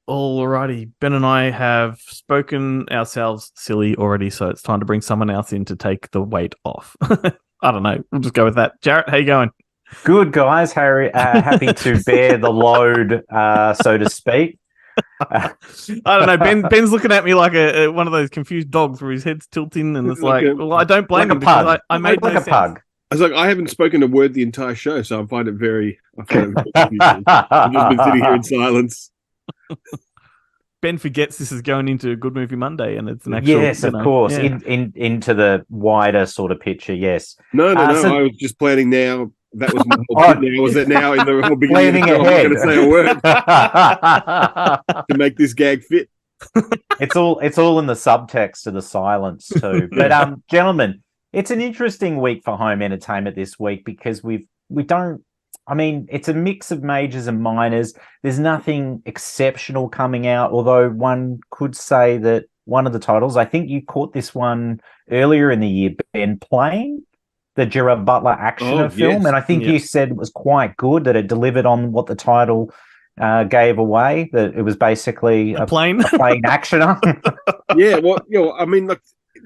Alrighty, Ben and I have spoken ourselves silly already, so it's time to bring someone else in to take the weight off. I don't know. We'll just go with that. Jarret, how you going? Good guys, Harry. Happy to bear the load, so to speak. Uh, I don't know. Ben's looking at me like one of those confused dogs where his head's tilting, and it's like like, a well, I don't blame like a him because I, pug, I made like no a sense. pug. I was like, I haven't spoken a word the entire show, so I find it very confusing. I've just been sitting here in silence. Ben forgets this is going into a Good Movie Monday, and it's an actual, Yes, of course. yeah. Into the wider sort of picture. Yes. No, no, no. So I was just planning now. That was my whole bit oh, now. Was that now in the whole beginning of the planning show? I'm not ahead. going to say a word to make this gag fit. It's all in the subtext of the silence too. But gentlemen, it's an interesting week for home entertainment this week because we don't. I mean, it's a mix of majors and minors. There's nothing exceptional coming out, although one could say that one of the titles, I think you caught this one earlier in the year, Ben, Plane, the Gerard Butler Oh, actioner film, yes. and I think Yep. you said it was quite good, that it delivered on what the title gave away, that it was basically A plane. a plane actioner. Yeah, well, I mean, look,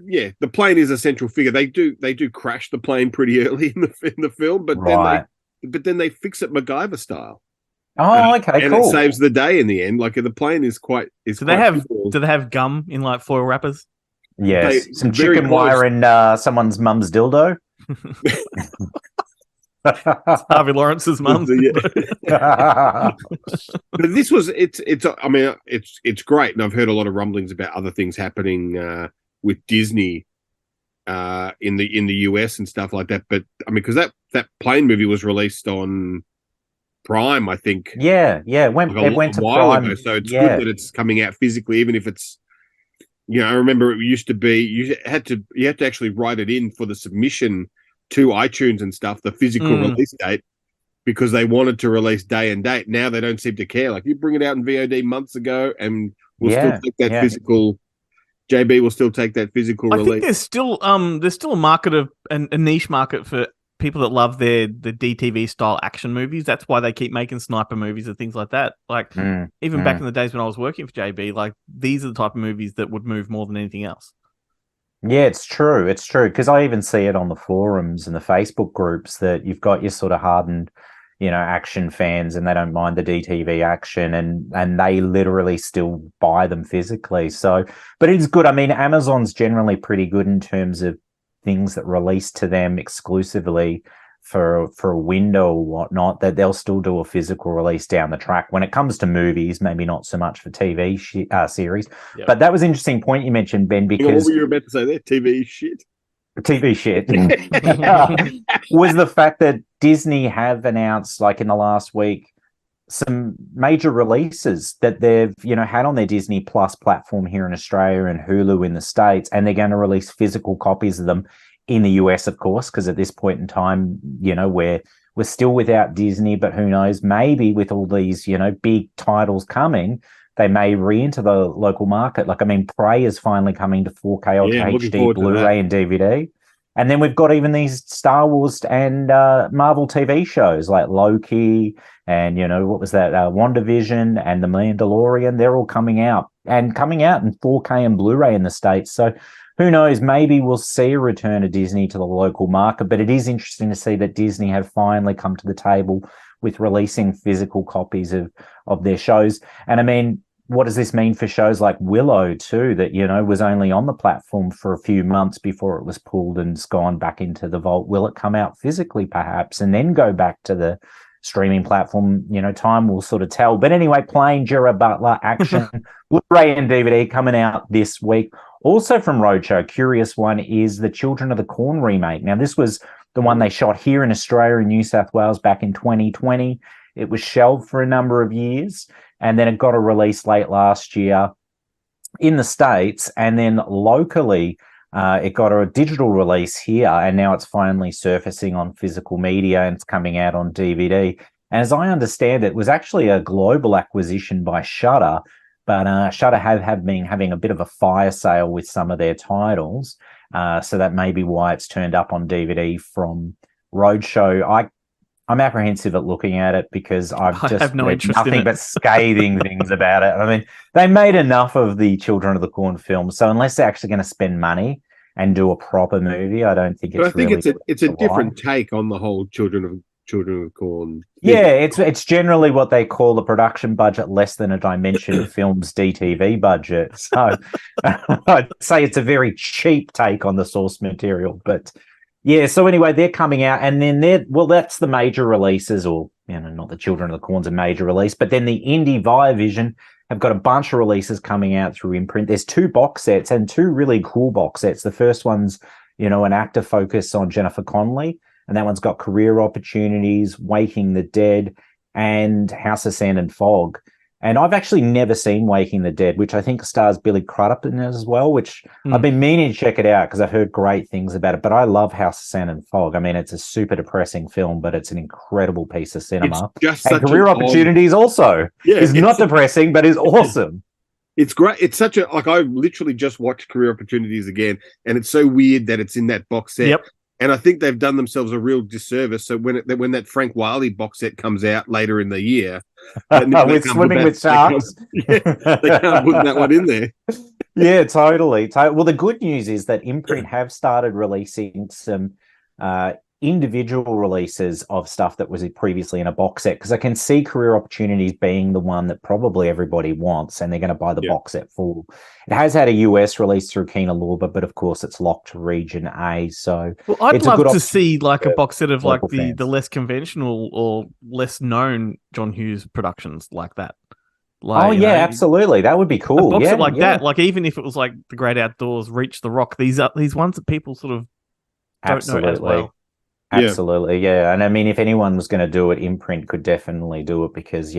yeah, the plane is a central figure. They do crash the plane pretty early in the film, Right. but then they fix it MacGyver style, Oh, okay, and it cool. saves the day in the end. Like the plane is quite Do they quite have pivotal. do they have gum in like foil wrappers? They Yes, some very chicken close. wire in someone's mum's dildo. Harvey Lawrence's mum. But this was it's. I mean, it's great, and I've heard a lot of rumblings about other things happening with Disney in the US and stuff like that. But I mean, because that plane movie was released on Prime, I think, Yeah, it went like it went a to while ago. Prime. So it's good Yeah, that it's coming out physically, even if it's. I remember it used to be you had to actually write it in for the submission to iTunes and stuff, the physical Mm. release date, because they wanted to release day and date. Now they don't seem to care. Like you bring it out in VOD months ago, and we'll still yeah, take that yeah. physical. JB will still take that physical I think release. there's still a market of a niche market for people that love the DTV style action movies. That's why they keep making sniper movies and things like that. Like Mm, even back mm. in the days when I was working for JB, like these are the type of movies that would move more than anything else. Yeah, it's true. It's true because I even see it on the forums and the Facebook groups that you've got your sort of hardened, action fans, and they don't mind the DTV action, and they literally still buy them physically. So, but it's good. I mean, Amazon's generally pretty good in terms of things that release to them exclusively for a window or whatnot. That they'll still do a physical release down the track. When it comes to movies, maybe not so much for TV series. Yep. But that was an interesting point you mentioned, Ben, Hang on, what because were you about to say there? TV shit. TV shit was the fact that Disney have announced, like in the last week, some major releases that they've had on their Disney Plus platform here in Australia and Hulu in the States, and they're going to release physical copies of them in the US, of course, because at this point in time, we're still without Disney, but who knows? Maybe with all these big titles coming, they may re-enter the local market. Like, I mean, Prey is finally coming to 4K Ultra Yeah, I'm looking HD forward to that. Blu-ray and DVD. And then we've got even these Star Wars and Marvel TV shows like Loki and, what was that? WandaVision and The Mandalorian. They're all coming out in 4K and Blu-ray in the States. So who knows? Maybe we'll see a return of Disney to the local market. But it is interesting to see that Disney have finally come to the table with releasing physical copies of their shows. And I mean, what does this mean for shows like Willow too, that was only on the platform for a few months before it was pulled and's gone back into the vault? Will it come out physically perhaps and then go back to the streaming platform? Time will sort of tell. But anyway, playing Gerard Butler action Blu-ray and DVD coming out this week. Also from Roadshow, curious one is the Children of the Corn remake. Now, this was the one they shot here in Australia and New South Wales back in 2020. It was shelved for a number of years, and then it got a release late last year in the States, and then locally it got a digital release here, and now it's finally surfacing on physical media and it's coming out on DVD. And as I understand it, was actually a global acquisition by Shudder, but Shudder have been having a bit of a fire sale with some of their titles, so that may be why it's turned up on DVD from Roadshow. I'm apprehensive at looking at it because I've I just have no read interest in nothing it. but scathing things about it. I mean, they made enough of the Children of the Corn films, so unless they're actually going to spend money and do a proper movie, I don't think But I it's think really it's a worth the different while. take on the whole Children of Corn Yeah, thing. it's generally what they call a production budget less than a Dimension Films DTV budget. So I'd say it's a very cheap take on the source material. But yeah, so anyway, they're coming out, and then that's the major releases, or not the Children of the Corn's a major release, but then the indie Via Vision have got a bunch of releases coming out through imprint. There's 2 box sets and 2 really cool box sets. The first one's, an active focus on Jennifer Connelly. And that one's got Career Opportunities, Waking the Dead, and House of Sand and Fog. And I've actually never seen Waking the Dead, which I think stars Billy Crudup in it as well, which I've been meaning to check it out because I've heard great things about it. But I love House of Sand and Fog. I mean, it's a super depressing film, but it's an incredible piece of cinema. It's just and such Career Opportunities also is not depressing, but is awesome. It's great. It's such a I literally just watched Career Opportunities again, and it's so weird that it's in that box set. Yep. And I think they've done themselves a real disservice. So when that Frank Wiley box set comes out later in the year, with Swimming with Sharks, they can't put that one in there. Yeah, totally. Well, the good news is that Imprint have started releasing some individual releases of stuff that was previously in a box set, because I can see Career Opportunities being the one that probably everybody wants, and they're going to buy the box set full. It has had a US release through Kina Lorber, but of course it's locked to region A. So I'd love to see like a box set of like the fans. less conventional or less known John Hughes productions like that. Like, absolutely, that would be cool. A box set like that, like even if it was like The Great Outdoors, Reach the Rock, these ones that people sort of don't know as well. Absolutely, yeah. And I mean, if anyone was going to do it, Imprint could definitely do it because,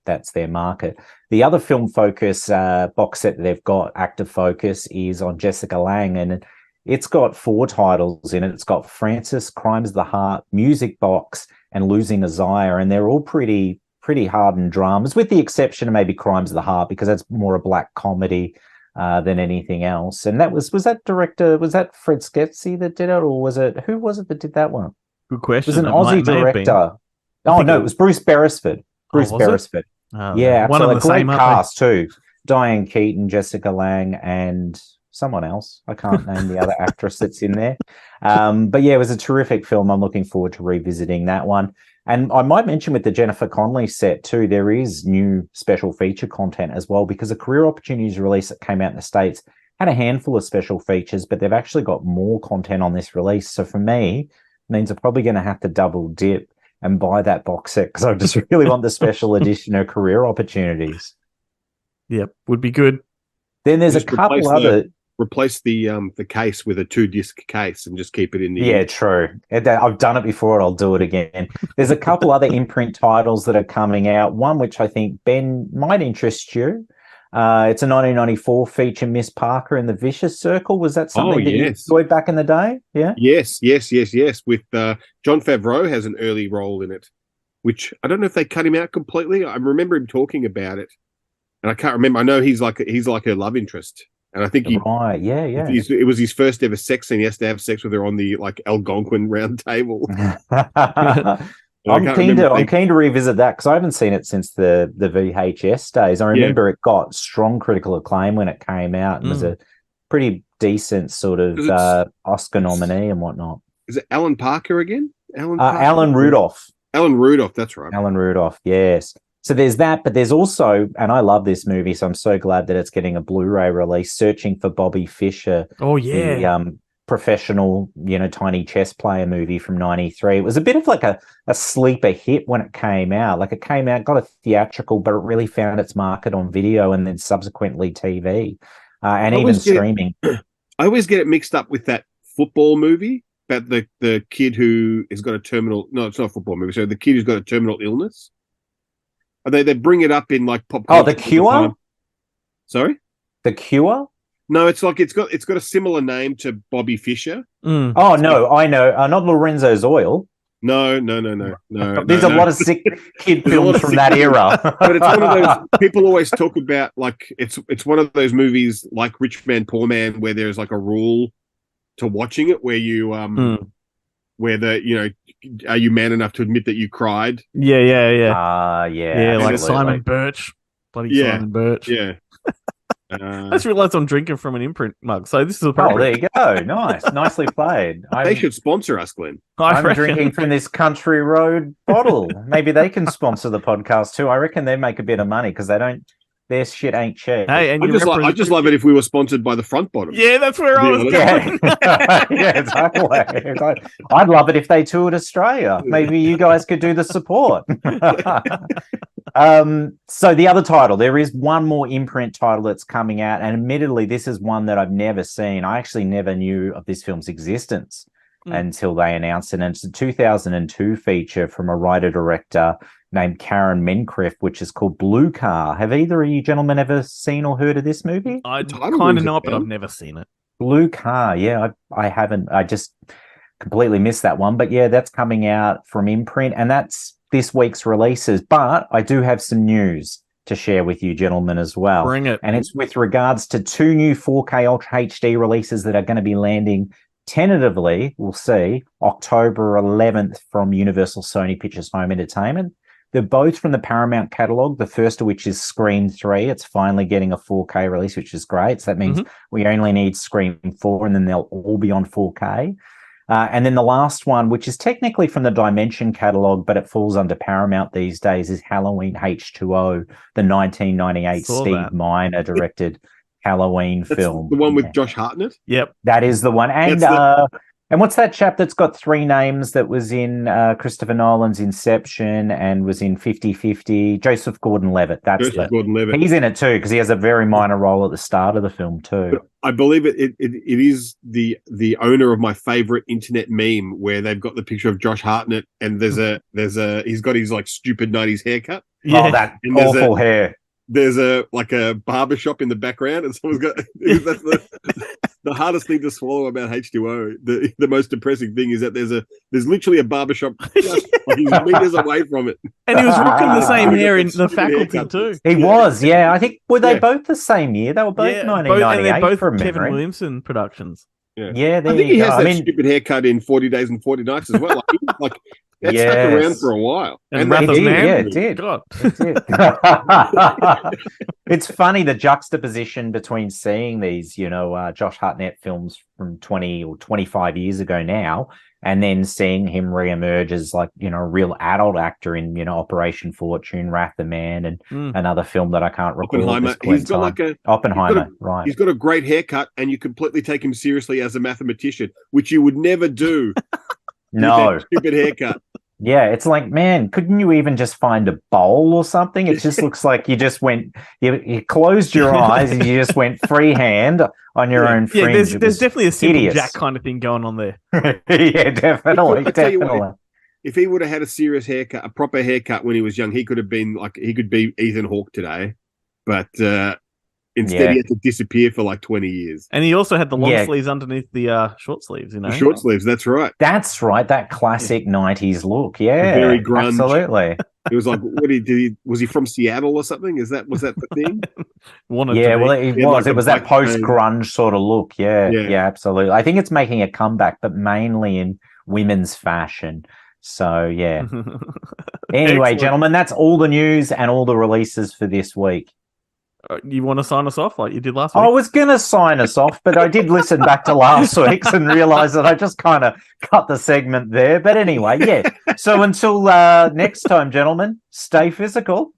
that's their market. The other Film Focus box set that they've got, Active Focus, is on Jessica Lange, and it's got 4 titles in it. It's got Francis, Crimes of the Heart, Music Box, and Losing Isaiah, and they're all pretty hardened dramas, with the exception of maybe Crimes of the Heart, because that's more a black comedy than anything else. And that was that Fred Skepsey that did it, or who was it that did that one? Good question. It was an Aussie director. Oh no, it was Bruce Beresford. Beresford. Yeah, one of the great same cast too. Diane Keaton, Jessica Lange, and someone else. I can't name the other actress that's in there. But yeah, it was a terrific film. I'm looking forward to revisiting that one. And I might mention with the Jennifer Connelly set too, there is new special feature content as well, because the Career Opportunities release that came out in the States had a handful of special features, but they've actually got more content on this release. So for me, it means I'm probably going to have to double dip and buy that box set because I just really want the special edition of Career Opportunities. Yep, would be good. Then there's a couple other... Replace the case with a 2-disc case and just keep it in the... Yeah, true. I've done it before, and I'll do it again. There's a couple other Imprint titles that are coming out. One which I think, Ben, might interest you. It's a 1994 feature, Miss Parker in the Vicious Circle. Was that something that you enjoyed back in the day? Yeah. Yes. With Jon Favreau has an early role in it, which I don't know if they cut him out completely. I remember him talking about it, and I can't remember. I know he's like a love interest. And I think it was his first ever sex scene. He has to have sex with her on the Algonquin round table. I'm keen to revisit that because I haven't seen it since the VHS days. I remember it got strong critical acclaim when it came out and was a pretty decent sort of Oscar nominee and whatnot. Is it Alan Parker again? Alan Rudolph. Alan Rudolph, that's right. Alan Rudolph, yes. So there's that, but there's also, and I love this movie, so I'm so glad that it's getting a Blu-ray release, Searching for Bobby Fischer. Oh, yeah. The professional, tiny chess player movie from 93. It was a bit of like a sleeper hit when it came out. Like it came out, got a theatrical, but it really found its market on video and then subsequently TV and even streaming. I always get it mixed up with that football movie about the kid who has got a terminal... No, it's not a football movie. So the kid who's got a terminal illness. They bring it up in like pop culture. Oh, The Cure? Sorry? The Cure? No, it's got a similar name to Bobby Fischer. Oh no, I know. Not Lorenzo Zoil. No. There's a lot of sick kid films from that era. But it's one of those people always talk about, like it's one of those movies like Rich Man Poor Man where there's like a rule to watching it where you where are you man enough to admit that you cried? Yeah. Yeah, Yeah, like absolutely. Simon Birch. Bloody Yeah, Simon Birch. Yeah. I just realised I'm drinking from an imprint mug, so this is Oh, appropriate. there you go. Nice. Nicely played. They should sponsor us, Glenn. I'm reckon. drinking from this Country Road bottle. Maybe they can sponsor the podcast too. I reckon they make a bit of money because their shit ain't cheap. Hey, and I just love it if we were sponsored by the Front Bottoms. Yeah, that's where I was going. Yeah, exactly. I'd love it if they toured Australia. Maybe you guys could do the support. So the other title, there is one more imprint title that's coming out, and admittedly, this is one that I've never seen. I actually never knew of this film's existence until they announced it. And it's a 2002 feature from a writer-director named Karen Mencreff, which is called Blue Car. Have either of you gentlemen ever seen or heard of this movie? I kind of know it, but I've never seen it. Blue Car, yeah, I haven't. I just completely missed that one. But yeah, that's coming out from imprint, and that's this week's releases. But I do have some news to share with you gentlemen as well. Bring it. And it's with regards to 2 new 4K Ultra HD releases that are going to be landing tentatively, we'll see, October 11th from Universal Sony Pictures Home Entertainment. They're both from the Paramount catalog, the first of which is Scream 3. It's finally getting a 4K release, which is great. So that means we only need Scream 4, and then they'll all be on 4K. And then the last one, which is technically from the Dimension catalog, but it falls under Paramount these days, is Halloween H2O, the 1998 Steve Miner directed Halloween film. The one with Josh Hartnett? Yep. That is the one. And what's that chap that's got 3 names that was in Christopher Nolan's Inception and was in 50-50? Joseph Gordon-Levitt. Gordon-Levitt. He's in it too because he has a very minor role at the start of the film too. But I believe it is the owner of my favorite internet meme where they've got the picture of Josh Hartnett and he's got his like stupid 90s haircut. Yeah. Oh, that awful hair. There's a barber shop in the background, and someone's got that's the hardest thing to swallow about H2O. The most depressing thing is that there's literally a barber shop just meters away from it. And he was rocking the same hair in The Faculty too. He was, yeah. I think were they both the same year? They were both 1998. And they're both from Kevin memory. Williamson productions. Yeah, there I think you he has go. that stupid haircut in 40 Days and 40 Nights as well. Like that stuck around for a while. And Wrath of Man. It did. God. It did. It's funny the juxtaposition between seeing these, Josh Hartnett films from 20 or 25 years ago now, and then seeing him reemerge as like, a real adult actor in, Operation Fortune, Wrath of Man, and another film that I can't recall. Oppenheimer. He's got Oppenheimer, right. He's got a great haircut, and you completely take him seriously as a mathematician, which you would never do. No. Stupid haircut. Yeah, it's like, man, couldn't you even just find a bowl or something? It just looks like you just went, you closed your eyes and you just went freehand on your own fringe. Yeah, there's definitely a simple Jack kind of thing going on there. Yeah, definitely. What, if he would have had a serious haircut, a proper haircut when he was young, he could be Ethan Hawke today. But instead, he had to disappear for like 20 years. And he also had the long sleeves underneath the short sleeves, The short sleeves, that's right. That's right, that classic 90s look. Yeah, very grunge. Absolutely. It was like, was he from Seattle or something? Was that the thing? It was. It was that post-grunge sort of look. Yeah, absolutely. I think it's making a comeback, but mainly in women's fashion. So, yeah. Anyway, gentlemen, that's all the news and all the releases for this week. You want to sign us off like you did last week? I was going to sign us off, but I did listen back to last week's and realize that I just kind of cut the segment there. But anyway, yeah. So until next time, gentlemen, stay physical.